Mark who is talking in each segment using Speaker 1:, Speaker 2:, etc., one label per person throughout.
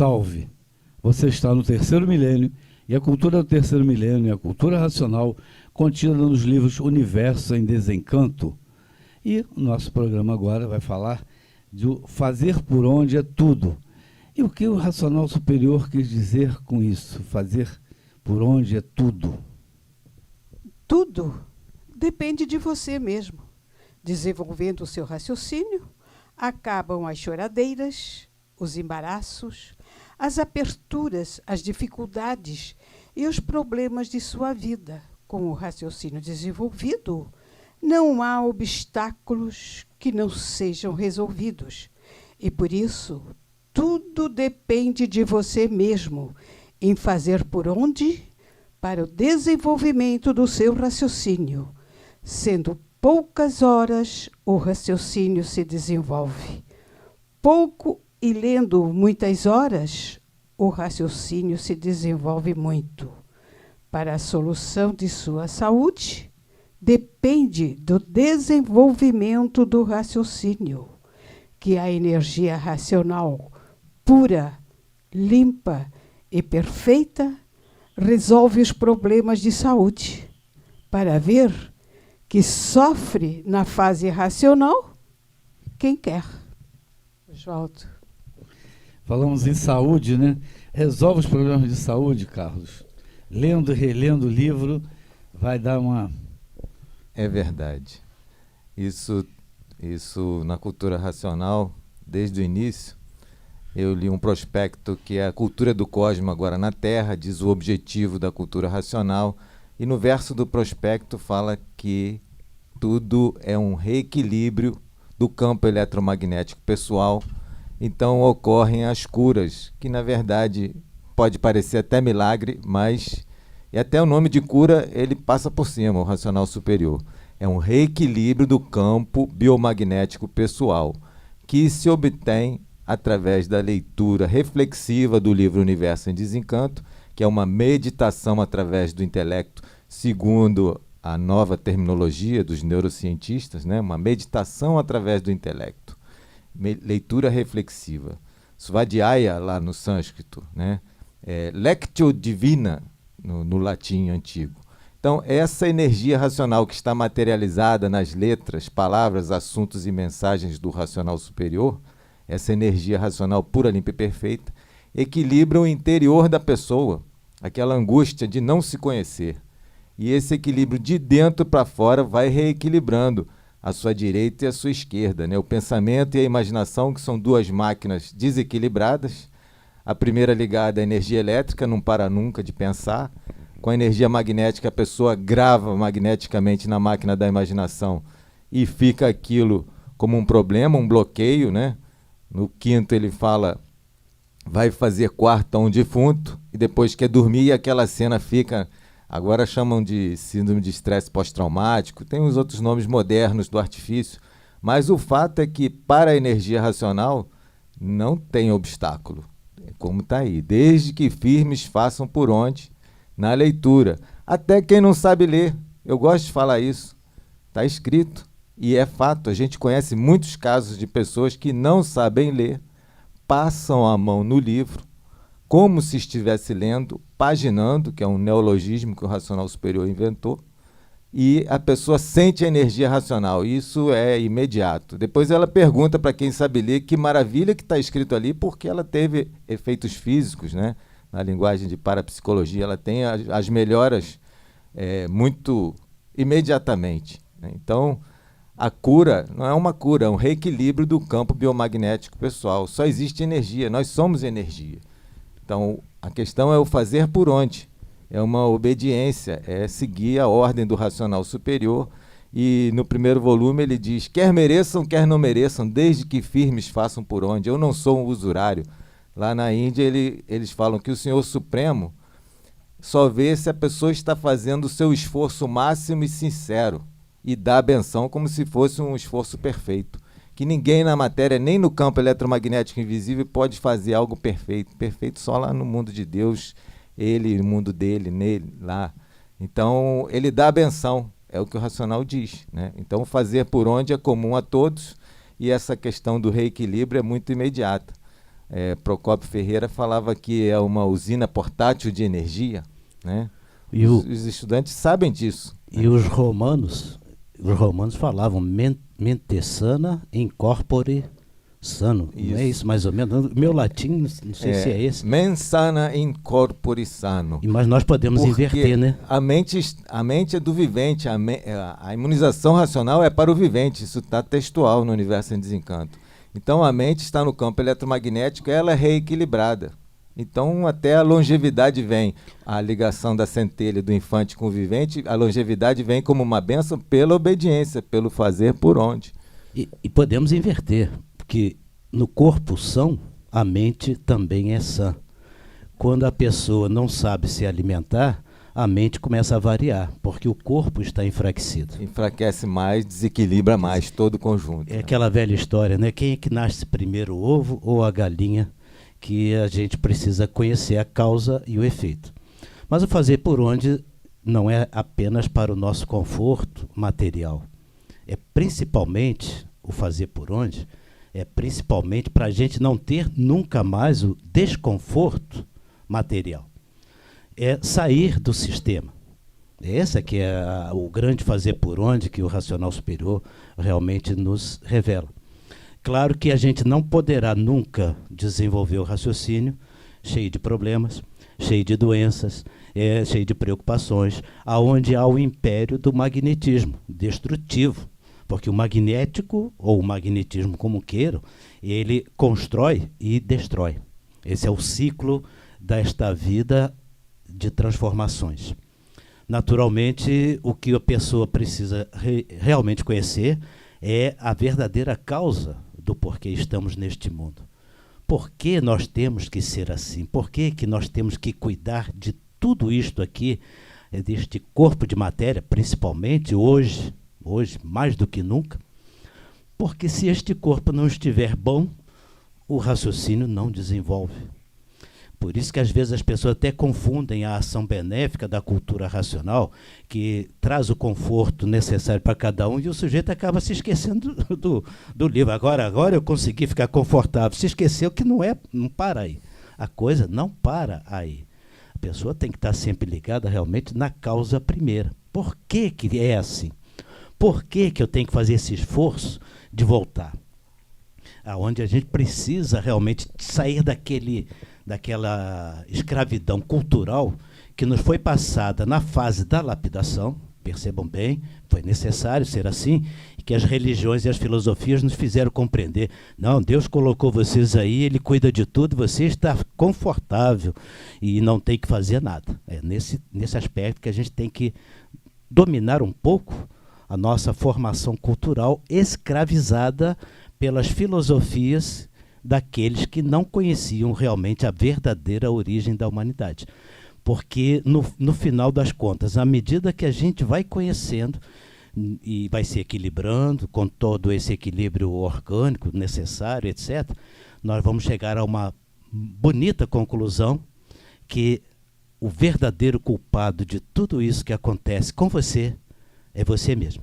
Speaker 1: Salve! Você está no terceiro milênio e a cultura do terceiro milênio é a cultura racional contida nos livros Universo em Desencanto. E o nosso programa agora vai falar de fazer por onde é tudo. E o que o racional superior quis dizer com isso? Fazer por onde é tudo.
Speaker 2: Tudo depende de você mesmo. Desenvolvendo o seu raciocínio, acabam as choradeiras, os embaraços, as aperturas, as dificuldades e os problemas de sua vida. Com o raciocínio desenvolvido, não há obstáculos que não sejam resolvidos. E por isso, tudo depende de você mesmo em fazer por onde para o desenvolvimento do seu raciocínio. Sendo poucas horas, o raciocínio se desenvolve. Pouco e lendo muitas horas, o raciocínio se desenvolve muito. Para a solução de sua saúde, depende do desenvolvimento do raciocínio, que a energia racional pura, limpa e perfeita resolve os problemas de saúde. Para ver que sofre na fase racional quem quer. Oswaldo.
Speaker 1: Falamos em saúde, né? Resolve os problemas de saúde, Carlos. Lendo e relendo o livro vai dar uma...
Speaker 3: É verdade. Isso na cultura racional, desde o início, eu li um prospecto que é a cultura do cosmos agora na Terra, diz o objetivo da cultura racional, e no verso do prospecto fala que tudo é um reequilíbrio do campo eletromagnético pessoal, então ocorrem as curas, que na verdade pode parecer até milagre, mas e até o nome de cura ele passa por cima, o racional superior. É um reequilíbrio do campo biomagnético pessoal, que se obtém através da leitura reflexiva do livro Universo em Desencanto, que é uma meditação através do intelecto, segundo a nova terminologia dos neurocientistas, né? Uma meditação através do intelecto. Leitura reflexiva. Svadhyaya, lá no sânscrito, né? Lectio divina, no latim antigo. Então, essa energia racional que está materializada nas letras, palavras, assuntos e mensagens do racional superior, essa energia racional pura, limpa e perfeita, equilibra o interior da pessoa, aquela angústia de não se conhecer. E esse equilíbrio de dentro para fora vai reequilibrando a sua direita e a sua esquerda, né? O pensamento e a imaginação, que são duas máquinas desequilibradas. A primeira ligada à energia elétrica, não para nunca de pensar. Com a energia magnética, a pessoa grava magneticamente na máquina da imaginação e fica aquilo como um problema, um bloqueio, né? No quinto ele fala, vai fazer quarto a um defunto, e depois quer dormir e aquela cena fica... Agora chamam de síndrome de estresse pós-traumático, tem os outros nomes modernos do artifício, mas o fato é que para a energia racional não tem obstáculo, como está aí, desde que firmes façam por onde, na leitura, até quem não sabe ler, eu gosto de falar isso, está escrito, e é fato, a gente conhece muitos casos de pessoas que não sabem ler, passam a mão no livro, como se estivesse lendo, paginando, que é um neologismo que o racional superior inventou, e a pessoa sente a energia racional, isso é imediato. Depois ela pergunta para quem sabe ler que maravilha que está escrito ali, porque ela teve efeitos físicos, né? Na linguagem de parapsicologia, ela tem as melhoras muito imediatamente, né? Então, a cura não é uma cura, é um reequilíbrio do campo biomagnético pessoal. Só existe energia, nós somos energia. Então, a questão é o fazer por onde. É uma obediência, é seguir a ordem do racional superior. E no primeiro volume ele diz, quer mereçam, quer não mereçam, desde que firmes façam por onde. Eu não sou um usurário. Lá na Índia eles falam que o Senhor Supremo só vê se a pessoa está fazendo o seu esforço máximo e sincero e dá a benção como se fosse um esforço perfeito. Que ninguém na matéria, nem no campo eletromagnético invisível, pode fazer algo perfeito. Perfeito só lá no mundo de Deus, ele, o mundo dele, nele, lá. Então, ele dá a benção, é o que o racional diz, né? Então, fazer por onde é comum a todos, e essa questão do reequilíbrio é muito imediata. Procópio Ferreira falava que é uma usina portátil de energia, né? Os estudantes sabem disso.
Speaker 4: E os romanos falavam mente sana in corpore sano. Isso. Não é isso mais ou menos? Meu latim, não sei se é esse.
Speaker 3: Mens sana in corpore sano.
Speaker 4: Mas nós podemos inverter, né?
Speaker 3: A mente é do vivente, a imunização racional é para o vivente, isso está textual no Universo em Desencanto. Então a mente está no campo eletromagnético, ela é reequilibrada. Então até a longevidade vem, a ligação da centelha do infante com o vivente, a longevidade vem como uma bênção pela obediência, pelo fazer por onde.
Speaker 4: E podemos inverter, porque no corpo são, a mente também é sã. Quando a pessoa não sabe se alimentar, a mente começa a variar, porque o corpo está enfraquecido.
Speaker 3: Enfraquece mais, desequilibra mais todo o conjunto.
Speaker 4: É aquela velha história, né? Quem é que nasce primeiro, o ovo ou a galinha? Que a gente precisa conhecer a causa e o efeito. Mas o fazer por onde não é apenas para o nosso conforto material. É principalmente, o fazer por onde, é principalmente para a gente não ter nunca mais o desconforto material. É sair do sistema. Esse que é o grande fazer por onde que o racional superior realmente nos revela. Claro que a gente não poderá nunca desenvolver o raciocínio cheio de problemas, cheio de doenças, cheio de preocupações, aonde há o império do magnetismo destrutivo, porque o magnético, ou o magnetismo como queiram, ele constrói e destrói. Esse é o ciclo desta vida de transformações. Naturalmente, o que a pessoa precisa realmente conhecer é a verdadeira causa do porquê estamos neste mundo. Por que nós temos que ser assim? Por que nós temos que cuidar de tudo isto aqui, deste corpo de matéria, principalmente hoje mais do que nunca? Porque se este corpo não estiver bom, o raciocínio não desenvolve. Por isso que às vezes as pessoas até confundem a ação benéfica da cultura racional, que traz o conforto necessário para cada um, e o sujeito acaba se esquecendo do livro. Agora eu consegui ficar confortável. Se esqueceu que não para aí. A coisa não para aí. A pessoa tem que estar sempre ligada realmente na causa primeira. Por que é assim? Por que eu tenho que fazer esse esforço de voltar? Aonde a gente precisa realmente sair daquela escravidão cultural que nos foi passada na fase da lapidação, percebam bem, foi necessário ser assim, e que as religiões e as filosofias nos fizeram compreender, não, Deus colocou vocês aí, Ele cuida de tudo, você está confortável e não tem que fazer nada. É nesse aspecto que a gente tem que dominar um pouco a nossa formação cultural escravizada pelas filosofias daqueles que não conheciam realmente a verdadeira origem da humanidade. Porque, no final das contas, à medida que a gente vai conhecendo e vai se equilibrando, com todo esse equilíbrio orgânico necessário, etc., nós vamos chegar a uma bonita conclusão que o verdadeiro culpado de tudo isso que acontece com você é você mesmo.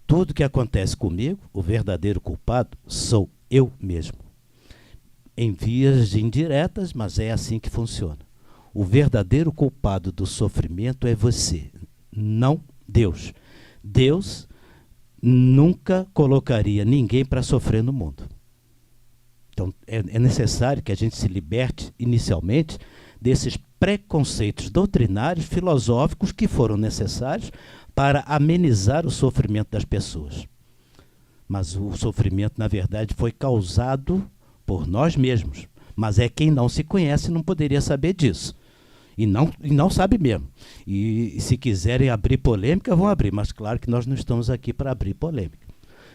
Speaker 4: Tudo que acontece comigo, o verdadeiro culpado sou eu mesmo. Em vias indiretas, mas é assim que funciona. O verdadeiro culpado do sofrimento é você, não Deus. Deus nunca colocaria ninguém para sofrer no mundo. Então, é necessário que a gente se liberte, inicialmente, desses preconceitos doutrinários, filosóficos, que foram necessários para amenizar o sofrimento das pessoas. Mas o sofrimento, na verdade, foi causado por nós mesmos. Mas é quem não se conhece não poderia saber disso. E não sabe mesmo. E se quiserem abrir polêmica, vão abrir. Mas claro que nós não estamos aqui para abrir polêmica.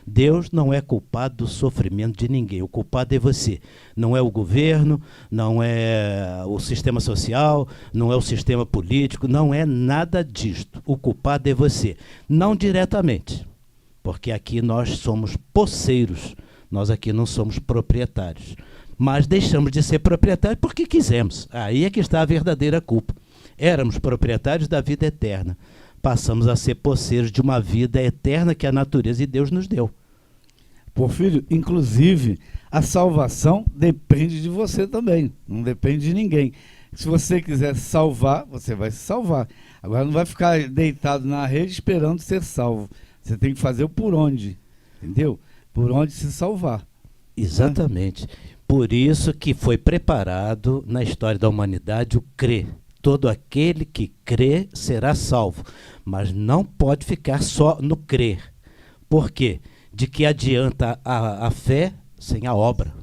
Speaker 4: Deus não é culpado do sofrimento de ninguém. O culpado é você. Não é o governo, não é o sistema social, não é o sistema político, não é nada disto. O culpado é você. Não diretamente, porque aqui nós somos posseiros. Nós aqui não somos proprietários. Mas deixamos de ser proprietários porque quisemos. Aí é que está a verdadeira culpa. Éramos proprietários da vida eterna. Passamos a ser posseiros de uma vida eterna que a natureza e Deus nos deu.
Speaker 1: Porfírio, inclusive, a salvação depende de você também, não depende de ninguém. Se você quiser salvar, você vai se salvar. Agora não vai ficar deitado na rede esperando ser salvo. Você tem que fazer o por onde, entendeu? Por onde se salvar.
Speaker 4: Exatamente. Por isso que foi preparado na história da humanidade o crer. Todo aquele que crê será salvo. Mas não pode ficar só no crer. Por quê? De que adianta a fé sem a obra?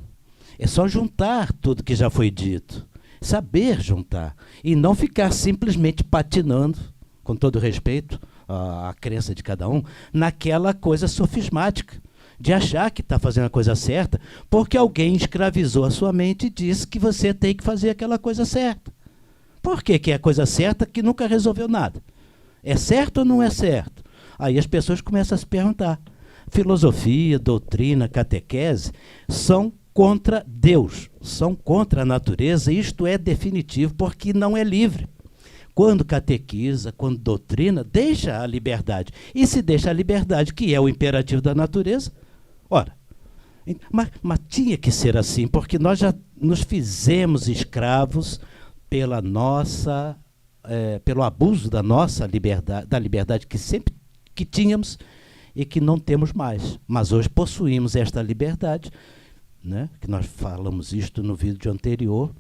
Speaker 4: É só juntar tudo que já foi dito. Saber juntar. E não ficar simplesmente patinando, com todo respeito à crença de cada um, naquela coisa sofismática. De achar que está fazendo a coisa certa, porque alguém escravizou a sua mente e disse que você tem que fazer aquela coisa certa. Por que é a coisa certa que nunca resolveu nada? É certo ou não é certo? Aí as pessoas começam a se perguntar. Filosofia, doutrina, catequese são contra Deus, são contra a natureza, e isto é definitivo, porque não é livre. Quando catequiza, quando doutrina, deixa a liberdade. E se deixa a liberdade, que é o imperativo da natureza, ora, mas tinha que ser assim, porque nós já nos fizemos escravos pela nossa, pelo abuso da nossa liberdade, da liberdade que sempre que tínhamos e que não temos mais. Mas hoje possuímos esta liberdade, né? Que nós falamos isto no vídeo anterior.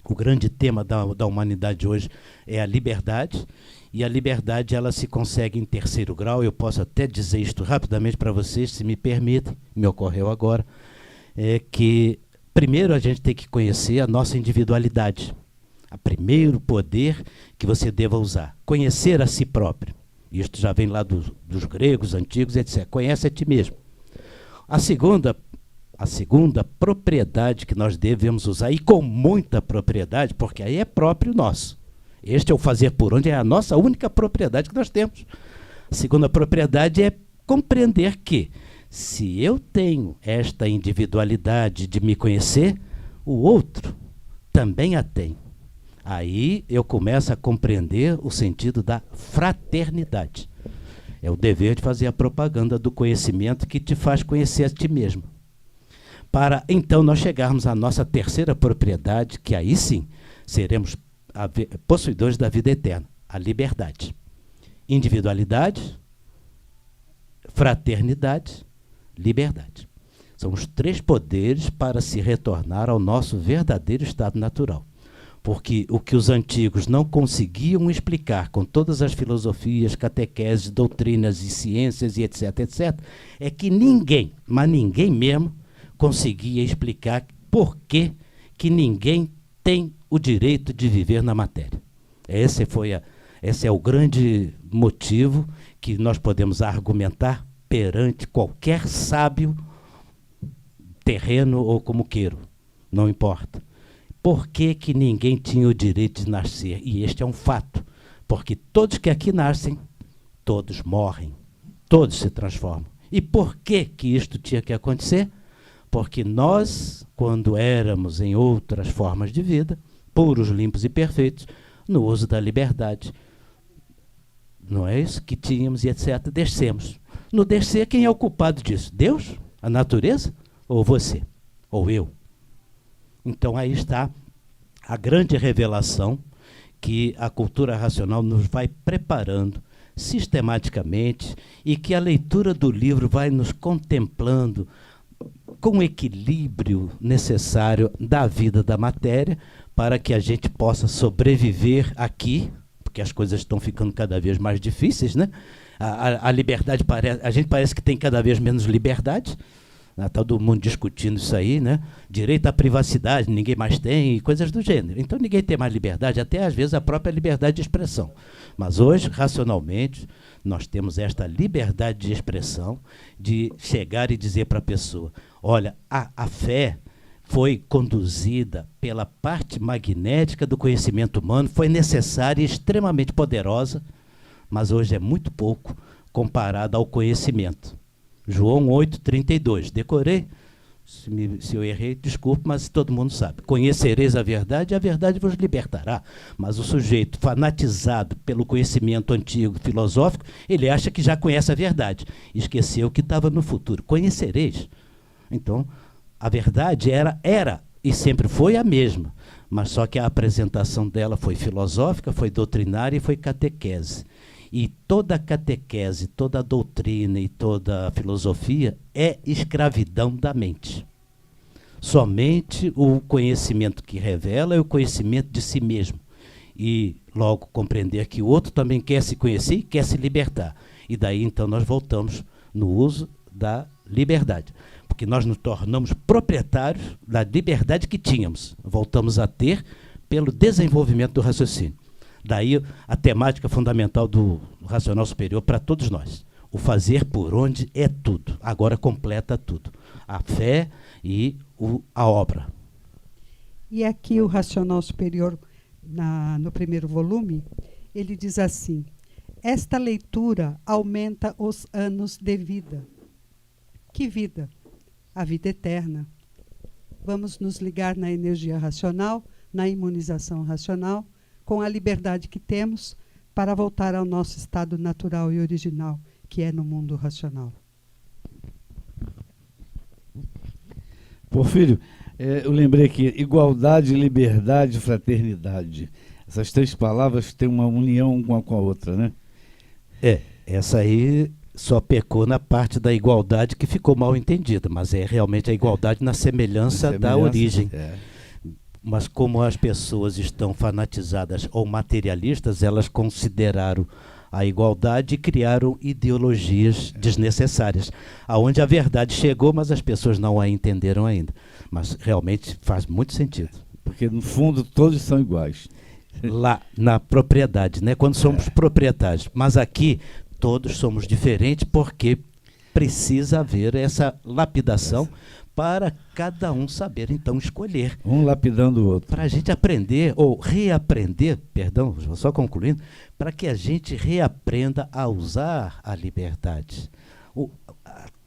Speaker 4: O grande tema da humanidade hoje é a liberdade, e a liberdade ela se consegue em terceiro grau. Eu posso até dizer isto rapidamente para vocês, se me permitem, me ocorreu agora, que primeiro a gente tem que conhecer a nossa individualidade. O primeiro poder que você deva usar, conhecer a si próprio. Isto já vem lá dos gregos antigos, etc. Conhece a ti mesmo. A segunda propriedade que nós devemos usar, e com muita propriedade, porque aí é próprio nosso. Este é o fazer por onde, é a nossa única propriedade que nós temos. A segunda propriedade é compreender que, se eu tenho esta individualidade de me conhecer, o outro também a tem. Aí eu começo a compreender o sentido da fraternidade. É o dever de fazer a propaganda do conhecimento que te faz conhecer a ti mesmo. Para então nós chegarmos à nossa terceira propriedade, que aí sim seremos possuidores da vida eterna, a liberdade. Individualidade, fraternidade, liberdade. São os três poderes para se retornar ao nosso verdadeiro estado natural. Porque o que os antigos não conseguiam explicar com todas as filosofias, catequeses, doutrinas e ciências e etc., etc., é que ninguém, mas ninguém mesmo, conseguia explicar por que ninguém tem o direito de viver na matéria. Esse é o grande motivo que nós podemos argumentar perante qualquer sábio terreno ou como queiro, não importa. Por que ninguém tinha o direito de nascer? E este é um fato, porque todos que aqui nascem, todos morrem, todos se transformam. E por que isto tinha que acontecer? Porque nós, quando éramos em outras formas de vida, puros, limpos e perfeitos, no uso da liberdade, não é isso que tínhamos e etc., descemos. No descer, quem é o culpado disso? Deus? A natureza? Ou você? Ou eu? Então aí está a grande revelação que a cultura racional nos vai preparando sistematicamente, e que a leitura do livro vai nos contemplando com o equilíbrio necessário da vida da matéria, para que a gente possa sobreviver aqui, porque as coisas estão ficando cada vez mais difíceis, né? A liberdade, a gente parece que tem cada vez menos liberdade. Está todo mundo discutindo isso aí, né? Direito à privacidade, ninguém mais tem, e coisas do gênero. Então ninguém tem mais liberdade, até às vezes a própria liberdade de expressão. Mas hoje, racionalmente, nós temos esta liberdade de expressão, de chegar e dizer para a pessoa: olha, a fé foi conduzida pela parte magnética do conhecimento humano, foi necessária e extremamente poderosa, mas hoje é muito pouco comparada ao conhecimento. João 8,32. Decorei? Se eu errei, desculpe, mas todo mundo sabe. Conhecereis a verdade e a verdade vos libertará. Mas o sujeito fanatizado pelo conhecimento antigo filosófico, ele acha que já conhece a verdade. Esqueceu que estava no futuro. Conhecereis. Então, a verdade era e sempre foi a mesma. Mas só que a apresentação dela foi filosófica, foi doutrinária e foi catequese. E toda catequese, toda doutrina e toda filosofia é escravidão da mente. Somente o conhecimento que revela é o conhecimento de si mesmo. E logo compreender que o outro também quer se conhecer e quer se libertar. E daí então nós voltamos no uso da liberdade. Porque nós nos tornamos proprietários da liberdade que tínhamos. Voltamos a ter pelo desenvolvimento do raciocínio. Daí a temática fundamental do racional superior para todos nós. O fazer por onde é tudo. Agora completa tudo. A fé e a obra.
Speaker 5: E aqui o racional superior, no primeiro volume, ele diz assim: esta leitura aumenta os anos de vida. Que vida? A vida eterna. Vamos nos ligar na energia racional, na imunização racional, com a liberdade que temos para voltar ao nosso estado natural e original, que é no mundo racional.
Speaker 1: Porfírio, eu lembrei aqui, igualdade, liberdade, fraternidade. Essas três palavras têm uma união uma com a outra, né?
Speaker 4: Essa aí só pecou na parte da igualdade que ficou mal entendida, mas é realmente a igualdade na semelhança da origem. Mas como as pessoas estão fanatizadas ou materialistas, elas consideraram a igualdade e criaram ideologias desnecessárias, aonde a verdade chegou, mas as pessoas não a entenderam ainda. Mas realmente faz muito sentido.
Speaker 1: Porque no fundo todos são iguais.
Speaker 4: Lá na propriedade, né? Quando somos proprietários. Mas aqui todos somos diferentes porque precisa haver essa lapidação para cada um saber, então, escolher.
Speaker 1: Um lapidando o outro.
Speaker 4: Para a gente aprender, ou reaprender, perdão, só concluindo, para que a gente reaprenda a usar a liberdade.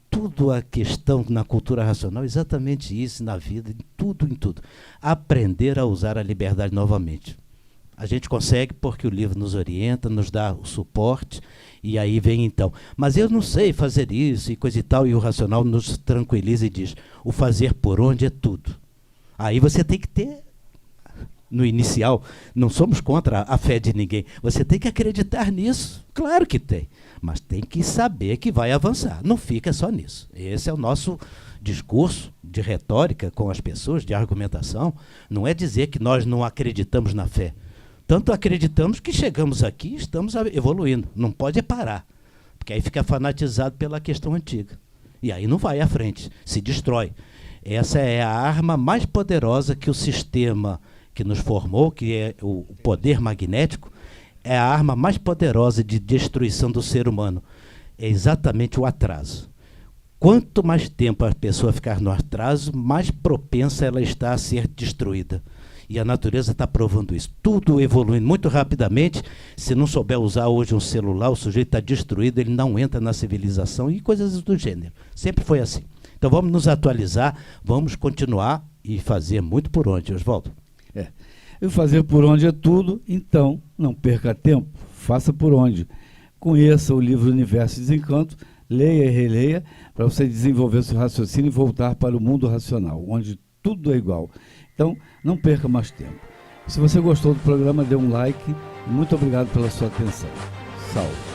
Speaker 4: Tudo a questão na cultura racional, exatamente isso, na vida, em tudo. Aprender a usar a liberdade novamente. A gente consegue porque o livro nos orienta, nos dá o suporte, e aí vem então. Mas eu não sei fazer isso e coisa e tal, e o racional nos tranquiliza e diz, o fazer por onde é tudo. Aí você tem que ter, no inicial, não somos contra a fé de ninguém, você tem que acreditar nisso, claro que tem, mas tem que saber que vai avançar, não fica só nisso. Esse é o nosso discurso de retórica com as pessoas, de argumentação, não é dizer que nós não acreditamos na fé. Tanto acreditamos que chegamos aqui e estamos evoluindo. Não pode parar, porque aí fica fanatizado pela questão antiga. E aí não vai à frente, se destrói. Essa é a arma mais poderosa que o sistema que nos formou, que é o poder magnético, é a arma mais poderosa de destruição do ser humano. É exatamente o atraso. Quanto mais tempo a pessoa ficar no atraso, mais propensa ela está a ser destruída. E a natureza está provando isso. Tudo evoluindo muito rapidamente. Se não souber usar hoje um celular, o sujeito está destruído, ele não entra na civilização e coisas do gênero. Sempre foi assim. Então vamos nos atualizar, vamos continuar e fazer muito por onde, Oswaldo?
Speaker 1: E fazer por onde é tudo, então não perca tempo, faça por onde. Conheça o livro Universo e Desencanto, leia e releia, para você desenvolver seu raciocínio e voltar para o mundo racional, onde tudo é igual. Então, não perca mais tempo. Se você gostou do programa, dê um like e muito obrigado pela sua atenção. Salve!